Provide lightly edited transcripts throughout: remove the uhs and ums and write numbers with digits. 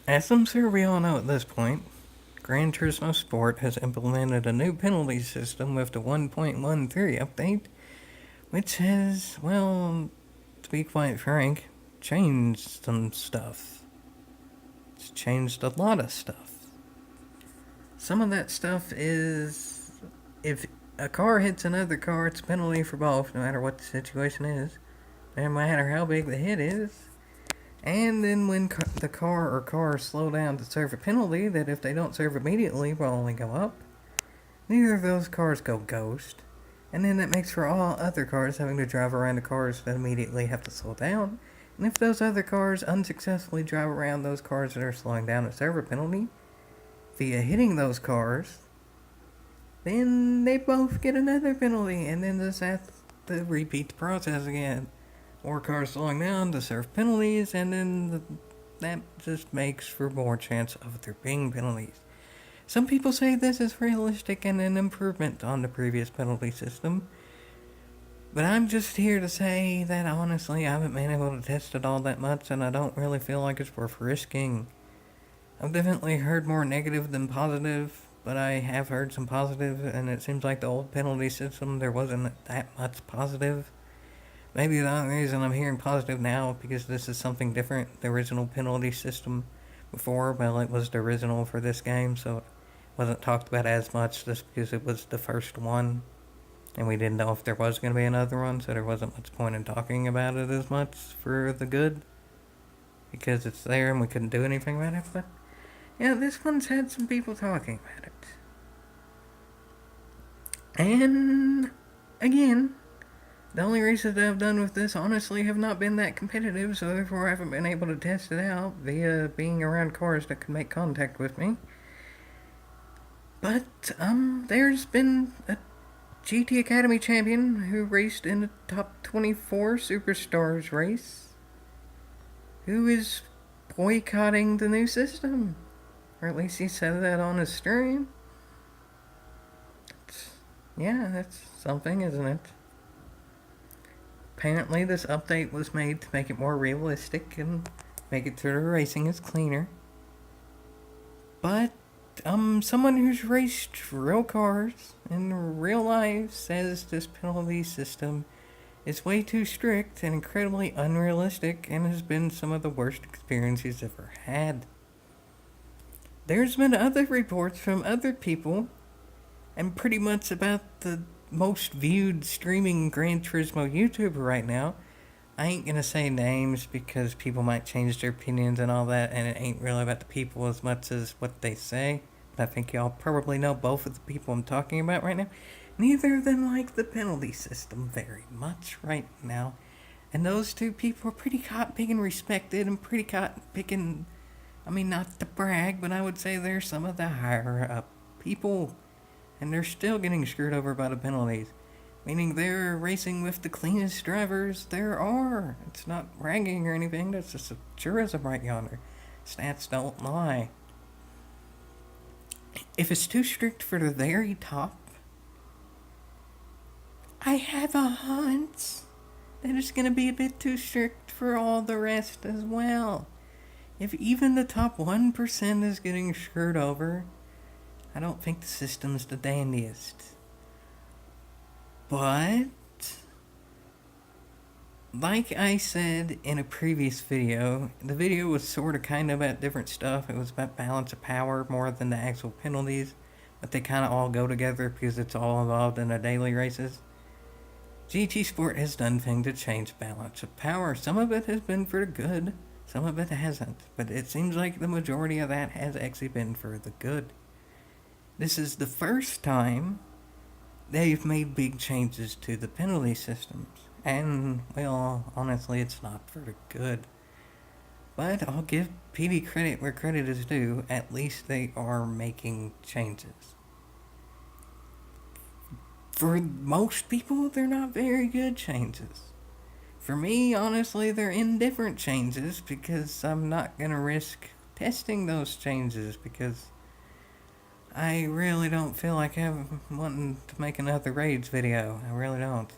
As I'm sure we all know at this point, Gran Turismo Sport has implemented a new penalty system with the 1.13 update, which has, well, to be quite frank, changed some stuff. It's changed a lot of stuff. Some of that stuff is if a car hits another car, it's a penalty for both, no matter what the situation is, no matter how big the hit is. And then when the car or cars slow down to serve a penalty that if they don't serve immediately will only go up, neither of those cars go ghost. And then that makes for all other cars having to drive around the cars that immediately have to slow down. And if those other cars unsuccessfully drive around those cars that are slowing down to serve a penalty via hitting those cars, then they both get another penalty, and then just have to repeat the process again. More cars slowing down to serve penalties, and then that just makes for more chance of there being penalties. Some people say this is realistic and an improvement on the previous penalty system, but I'm just here to say that honestly I haven't been able to test it all that much, and I don't really feel like it's worth risking. I've definitely heard more negative than positive, but I have heard some positive, and it seems like the old penalty system there wasn't that much positive. Maybe the only reason I'm hearing positive now because this is something different. The original penalty system before, well, it was the original for this game, so it wasn't talked about as much just because it was the first one, and we didn't know if there was going to be another one, so there wasn't much point in talking about it as much for the good because it's there and we couldn't do anything about it. But yeah, this one's had some people talking about it. And again, the only races that I've done with this honestly have not been that competitive, so therefore I haven't been able to test it out via being around cars that could make contact with me. But, there's been a GT Academy champion who raced in the top 24 Superstars race who is boycotting the new system. Or at least he said that on his stream. Yeah, that's something, isn't it? Apparently, this update was made to make it more realistic and make it so the racing is cleaner. But, someone who's raced real cars in real life says this penalty system is way too strict and incredibly unrealistic and has been some of the worst experiences he's ever had. There's been other reports from other people, and pretty much about the most viewed streaming Gran Turismo YouTuber right now. I ain't gonna say names because people might change their opinions and all that, and it ain't really about the people as much as what they say. But I think y'all probably know both of the people I'm talking about right now. Neither of them like the penalty system very much right now. And those two people are pretty caught picking respected and pretty caught picking, I mean, not to brag, but I would say they're some of the higher up people. And they're still getting screwed over by the penalties. Meaning they're racing with the cleanest drivers there are. It's not ragging or anything, that's just a tourism right yonder. Stats don't lie. If it's too strict for the very top, I have a hunch that it's going to be a bit too strict for all the rest as well. If even the top 1% is getting screwed over, I don't think the system's the dandiest. But, like I said in a previous video, the video was sort of kind of about different stuff. It was about balance of power more than the actual penalties, but they kind of all go together because it's all involved in the daily races. GT Sport has done things to change balance of power. Some of it has been for the good, some of it hasn't, but it seems like the majority of that has actually been for the good. This is the first time they've made big changes to the penalty systems. And, well, honestly, it's not for the good. But I'll give PD credit where credit is due. At least they are making changes. For most people, they're not very good changes. For me, honestly, they're indifferent changes because I'm not going to risk testing those changes because I really don't feel like wanting to make another raids video. I really don't.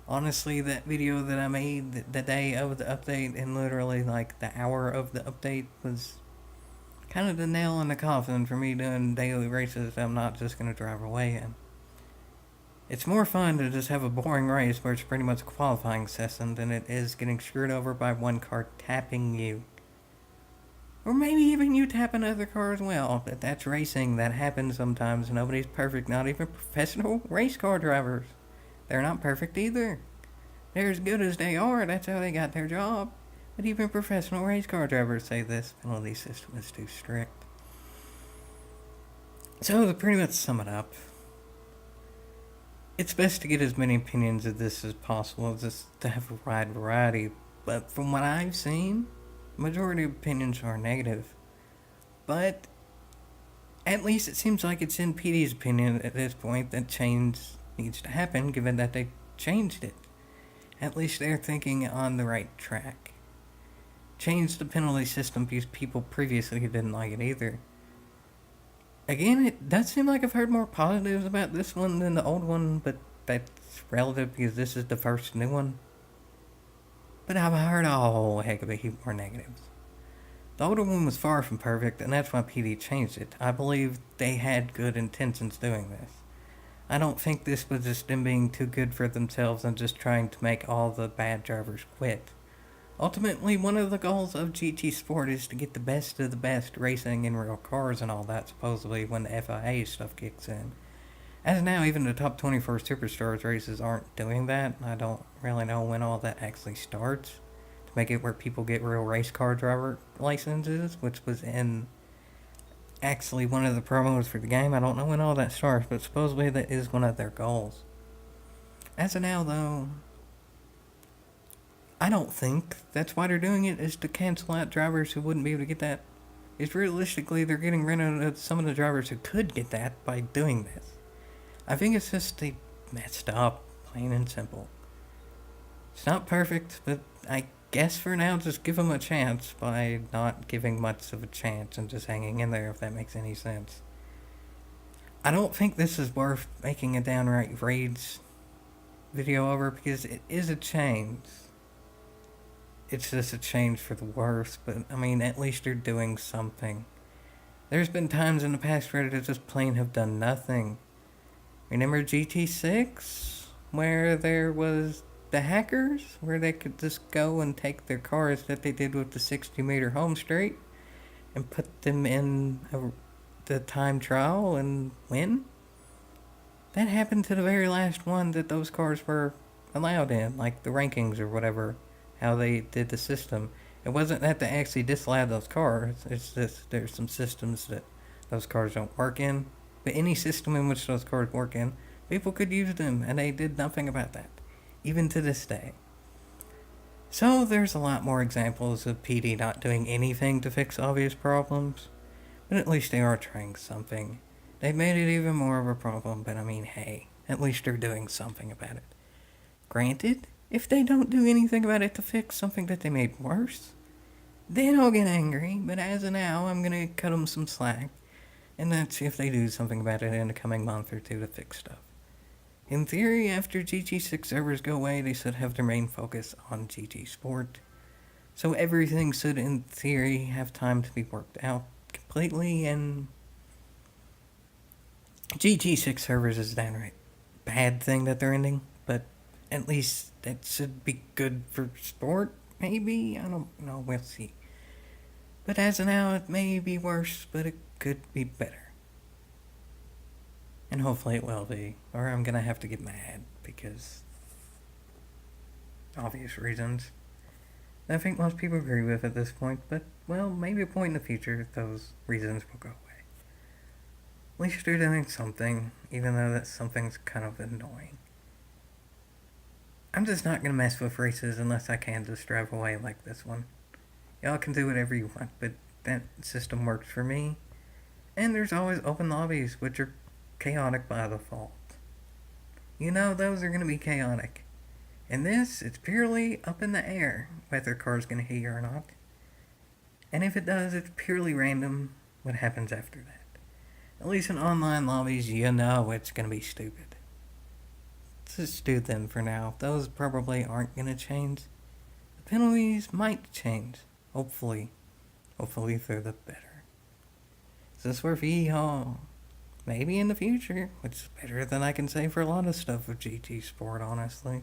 Honestly, that video that I made the day of the update and literally like the hour of the update was kind of the nail in the coffin for me doing daily races I'm not just going to drive away in. It's more fun to just have a boring race where it's pretty much a qualifying session than it is getting screwed over by one car tapping you. Or maybe even you tap another car as well. But that's racing. That happens sometimes. Nobody's perfect, not even professional race car drivers. They're not perfect either. They're as good as they are. That's how they got their job. But even professional race car drivers say this penalty system is too strict. So to pretty much sum it up, it's best to get as many opinions of this as possible, just to have a wide variety. But from what I've seen, majority of opinions are negative. But at least it seems like it's in PD's opinion at this point that change needs to happen, given that they changed it. At least they're thinking on the right track. Change the penalty system because people previously didn't like it either. Again, it does seem like I've heard more positives about this one than the old one, but that's relative because this is the first new one. But I've heard a whole heck of a heap more negatives. The older one was far from perfect, and that's why PD changed it. I believe they had good intentions doing this. I don't think this was just them being too good for themselves and just trying to make all the bad drivers quit. Ultimately, one of the goals of GT Sport is to get the best of the best racing in real cars and all that, supposedly, when the FIA stuff kicks in. As now, even the top 24 Superstars races aren't doing that. I don't really know when all that actually starts to make it where people get real race car driver licenses, which was in actually one of the promos for the game. I don't know when all that starts, but supposedly that is one of their goals. As of now, though, I don't think that's why they're doing it, is to cancel out drivers who wouldn't be able to get that. Is realistically, they're getting rid of some of the drivers who could get that by doing this. I think it's just they messed up, plain and simple. It's not perfect, but I guess for now, just give them a chance by not giving much of a chance and just hanging in there, if that makes any sense. I don't think this is worth making a downright rage video over because it is a change. It's just a change for the worse, but I mean, at least they're doing something. There's been times in the past where they just plain have done nothing. Remember GT6? Where there was the hackers? Where they could just go and take their cars that they did with the 60-meter home straight and put them in the time trial and win? That happened to the very last one that those cars were allowed in, like the rankings or whatever. How they did the system. It wasn't that they actually disallowed those cars. It's just there's some systems that those cars don't work in. But any system in which those cars work in, people could use them, and they did nothing about that, even to this day. So there's a lot more examples of PD not doing anything to fix obvious problems, but at least they are trying something. They've made it even more of a problem, but I mean, hey, at least they're doing something about it. Granted, if they don't do anything about it to fix something that they made worse, then I'll get angry, but as of now, I'm gonna cut them some slack, and that's if they do something about it in the coming month or two to fix stuff. In theory, after GT6 servers go away, they should have their main focus on GT Sport, so everything should, in theory, have time to be worked out completely, and GT6 servers is a downright bad thing that they're ending, but at least that should be good for sport, maybe? I don't know, we'll see. But as of now, it may be worse, but it could be better. And hopefully it will be, or I'm gonna have to get mad, because obvious reasons. I think most people agree with at this point, but, well, maybe a point in the future, those reasons will go away. At least they're doing something, even though that something's kind of annoying. I'm just not gonna mess with races unless I can just drive away like this one. Y'all can do whatever you want, but that system works for me. And there's always open lobbies, which are chaotic by default. You know, those are gonna be chaotic. In this, it's purely up in the air whether a car's gonna hit you or not. And if it does, it's purely random what happens after that. At least in online lobbies, you know it's gonna be stupid. Let's just do them for now. Those probably aren't going to change. The penalties might change. Hopefully. Hopefully for the better. Is this where VHAW? Maybe in the future, which is better than I can say for a lot of stuff with GT Sport, honestly.